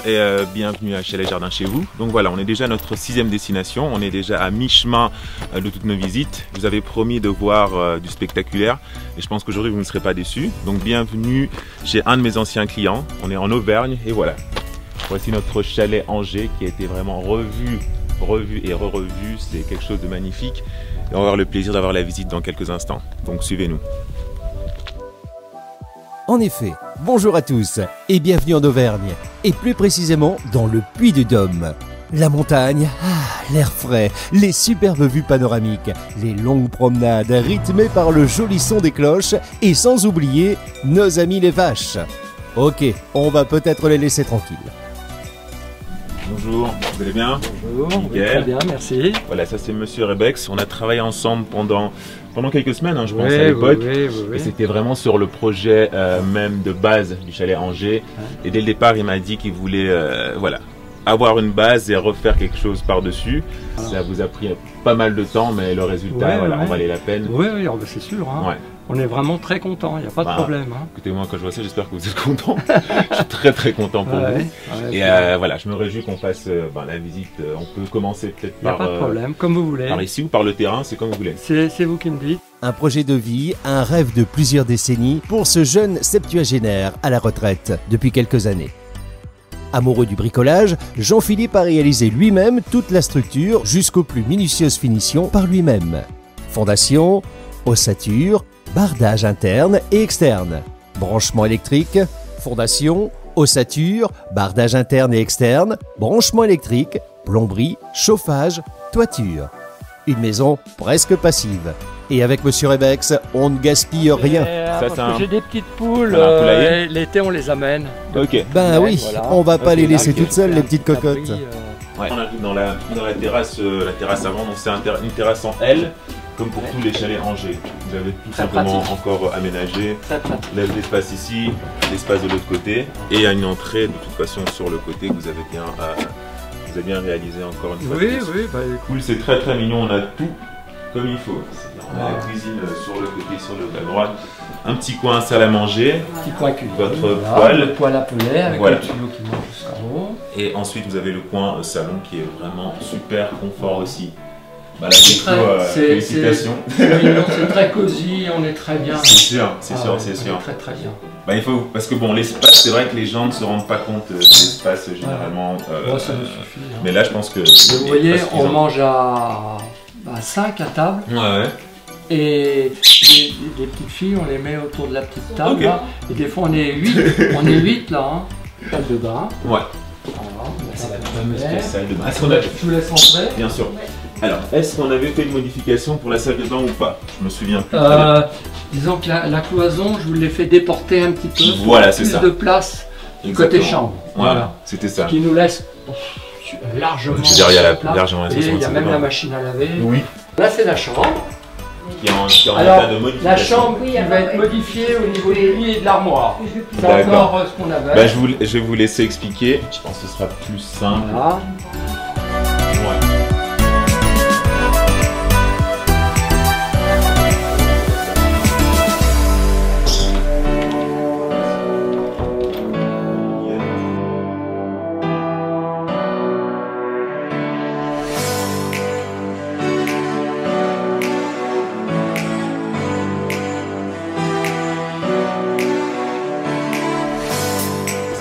et bienvenue à Chalet Jardin chez vous. Donc voilà, on est déjà à notre 6e destination, on est déjà à mi-chemin de toutes nos visites. Je vous avais promis de voir du spectaculaire et je pense qu'aujourd'hui vous ne serez pas déçus. Donc bienvenue chez un de mes anciens clients, on est en Auvergne et voilà. Voici notre chalet Angers qui a été vraiment revu et re-revu, c'est quelque chose de magnifique. Et on va avoir le plaisir d'avoir la visite dans quelques instants, donc suivez-nous. En effet, bonjour à tous et bienvenue en Auvergne, et plus précisément dans le Puy-de-Dôme. La montagne, l'air frais, les superbes vues panoramiques, les longues promenades rythmées par le joli son des cloches et sans oublier nos amis les vaches. Ok, on va peut-être les laisser tranquilles. Bonjour, vous allez bien? Bonjour, oui, très bien, merci. Voilà, ça c'est Monsieur Rebex. On a travaillé ensemble pendant quelques semaines, hein, je pense, à l'époque. Oui. Et c'était vraiment sur le projet même de base du chalet Angers. Et dès le départ, il m'a dit qu'il voulait voilà, avoir une base et refaire quelque chose par-dessus. Ça vous a pris pas mal de temps, mais le résultat en valait la peine. Oui, c'est sûr. Hein. Ouais. On est vraiment très contents, il n'y a pas de problème. Hein. Écoutez, moi quand je vois ça, j'espère que vous êtes contents. Je suis très content pour vous. Et voilà, je me réjouis qu'on fasse la visite. On peut commencer peut-être par... Il n'y a pas de problème, comme vous voulez. Par ici ou par le terrain, c'est comme vous voulez. C'est vous qui me dites. Un projet de vie, un rêve de plusieurs décennies pour ce jeune septuagénaire à la retraite depuis quelques années. Amoureux du bricolage, Jean-Philippe a réalisé lui-même toute la structure jusqu'aux plus minutieuses finitions par lui-même. Fondation, ossature, bardage interne et externe, branchement électrique, fondation, ossature, bardage interne et externe, branchement électrique, plomberie, chauffage, toiture. Une maison presque passive. Et avec Monsieur Rebex, on ne gaspille rien. J'ai des petites poules, l'été on les amène. Ok. Ben oui, voilà. On va pas les laisser toutes seules, les petites cocottes. Ouais. On arrive dans la terrasse avant, donc c'est une terrasse en L. Comme pour tous les chalets Angers, vous avez tout simplement encore aménagé l'espace ici, l'espace de l'autre côté, et il y a une entrée de toute façon sur le côté que vous avez bien réalisé encore une fois. Oui, cool, c'est très mignon, on a tout comme il faut. On a la cuisine sur le côté, sur le droite, un petit coin salle à manger, votre poêle, le poêle à peler avec le tuyau qui monte jusqu'en haut. Et ensuite vous avez le coin salon qui est vraiment super confort aussi. Félicitations. C'est très cosy, on est très bien. C'est sûr. Très bien. Il faut, parce que bon, l'espace, c'est vrai que les gens ne se rendent pas compte de l'espace généralement. Ça nous suffit. Hein. Mais là, je pense que. Vous voyez, on mange à 5 à table. Ouais. Et les petites filles, on les met autour de la petite table. Là, et des fois, on est 8. On est 8 là. Hein. Salle de bain. Ouais. Voilà, c'est la fameuse salle de bain. Je vous laisse entrer. Bien sûr. Alors, est-ce qu'on avait fait une modification pour la salle de bain ou pas? Je me souviens plus. Disons que la cloison, je vous l'ai fait déporter un petit peu. Voilà, c'est ça. Plus de place du côté chambre. Voilà, c'était ça. Ce qui nous laisse largement. Je veux dire, il y a largement et il y a même la machine à laver. Oui. Là, c'est la chambre. Qui est en état de modification. La chambre qui va être modifiée au niveau du lit et de l'armoire. C'est encore ce qu'on avait. Je vais vous laisser expliquer. Je pense que ce sera plus simple. Voilà.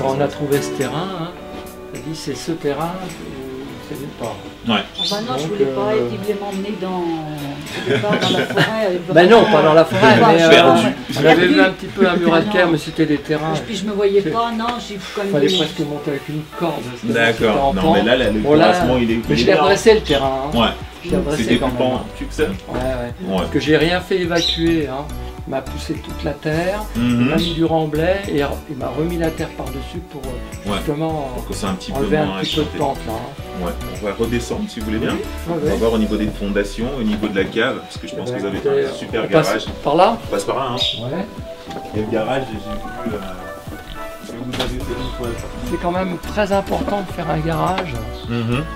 On a trouvé ce terrain, hein. C'est ce terrain, c'est nulle part. Ouais. Non, je voulais pas, il voulait m'emmener dans la forêt. Ben non, pas dans la forêt, mais on avait vu un perdu. petit peu un muret de terre, mais c'était des terrains. Puis je me voyais pas, non, j'ai quand même. Il fallait presque monter avec une corde. D'accord, non mais là, le terrassement il est. Mais je l'ai redressé le terrain. Ouais. Je l'ai redressé quand même. C'était plus que ça. Ouais. Parce que j'ai rien fait évacuer. Hein. Il m'a poussé toute la terre, il m'a mis du remblai et il m'a remis la terre par-dessus pour justement enlever un petit peu de pente là. Ouais, on va redescendre si vous voulez bien. On va voir au niveau des fondations, au niveau de la cave, parce que je pense que vous avez un super garage. Par là? On passe par là, hein. Ouais. Et le garage, j'ai vu que vous avez fait une fois. C'est quand même très important de faire un garage.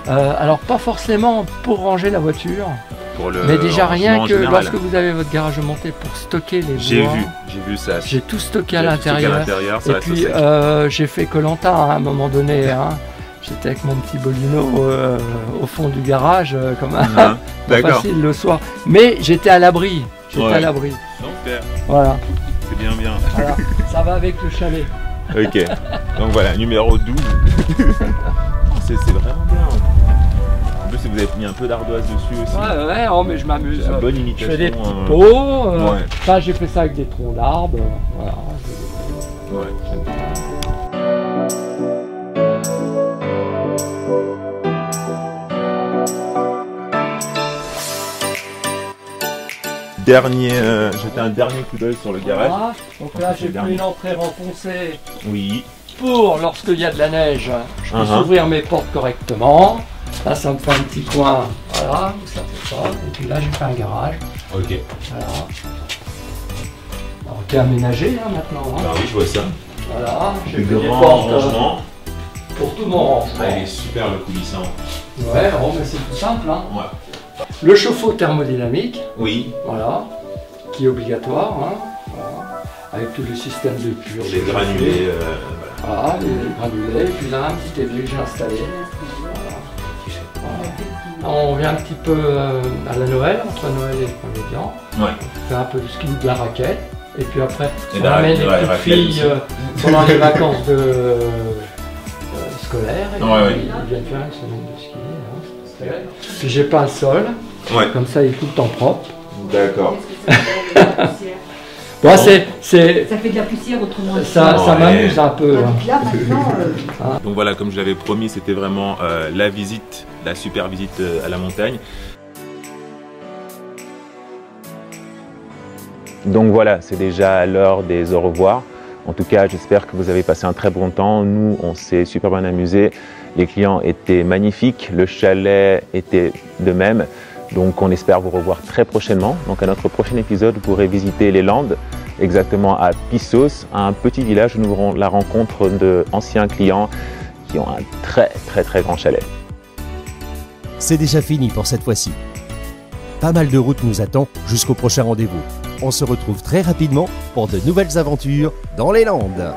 Alors pas forcément pour ranger la voiture. pour le. Mais déjà rien que lorsque vous avez votre garage monté pour stocker les bois. J'ai vu ça. J'ai tout stocké à l'intérieur. Et puis j'ai fait Koh-Lanta à un moment donné. Hein. J'étais avec mon petit bolino au fond du garage, comme pas facile le soir. Mais j'étais à l'abri. À l'abri. Voilà. C'est bien. Voilà. Ça va avec le chalet. Ok. Donc voilà, numéro 12. C'est vraiment bien. En plus, vous avez mis un peu d'ardoise dessus aussi. Ouais, oh, mais je m'amuse. C'est une bonne imitation. Je fais des petits pots. Enfin, j'ai fait ça avec des troncs d'arbres. Voilà. Ouais, j'aime bien. Jeter un dernier coup d'œil sur le garage. Voilà. Donc là, j'ai pris une entrée renfoncée. Oui. Pour lorsqu'il y a de la neige, je peux ouvrir mes portes correctement. Là, ça me fait un petit coin. Voilà, ça fait ça. Et puis là, j'ai fait un garage. Ok. Voilà. Alors, qui est aménagé hein, maintenant. Hein. Ah oui, je vois ça. Voilà, j'ai fait des portes rangement. Pour tout mon rangement. Ah, il est super le coulissant. Ouais, bon, mais c'est tout simple. Hein. Ouais. Le chauffe-eau thermodynamique. Oui. Voilà. Qui est obligatoire. Hein. Voilà. Avec tous les systèmes de pur. Les granulés. Voilà, les granulés. Puis là, un petit évier que j'ai installé. Voilà. On vient un petit peu à la Noël, entre Noël et le 1er Décembre. Ouais. On fait un peu de ski de la raquette. Et puis après, on amène les petites filles pendant les vacances scolaires. Et puis ils viennent faire une semaine de ski. Hein. Puis j'ai peint le sol. Ouais. Comme ça, il est tout le temps propre. D'accord. Bon, ça fait de la poussière autrement. Ça m'amuse un peu. Hein. Là, maintenant, Donc voilà, comme je l'avais promis, c'était vraiment la visite, la super visite à la montagne. Donc voilà, c'est déjà l'heure des au revoir. En tout cas, j'espère que vous avez passé un très bon temps. Nous, on s'est super bien amusés. Les clients étaient magnifiques, le chalet était de même. Donc on espère vous revoir très prochainement. Donc à notre prochain épisode, vous pourrez visiter les Landes, exactement à Pissos, un petit village où nous aurons la rencontre d'anciens clients qui ont un très grand chalet. C'est déjà fini pour cette fois-ci. Pas mal de route nous attend jusqu'au prochain rendez-vous. On se retrouve très rapidement pour de nouvelles aventures dans les Landes.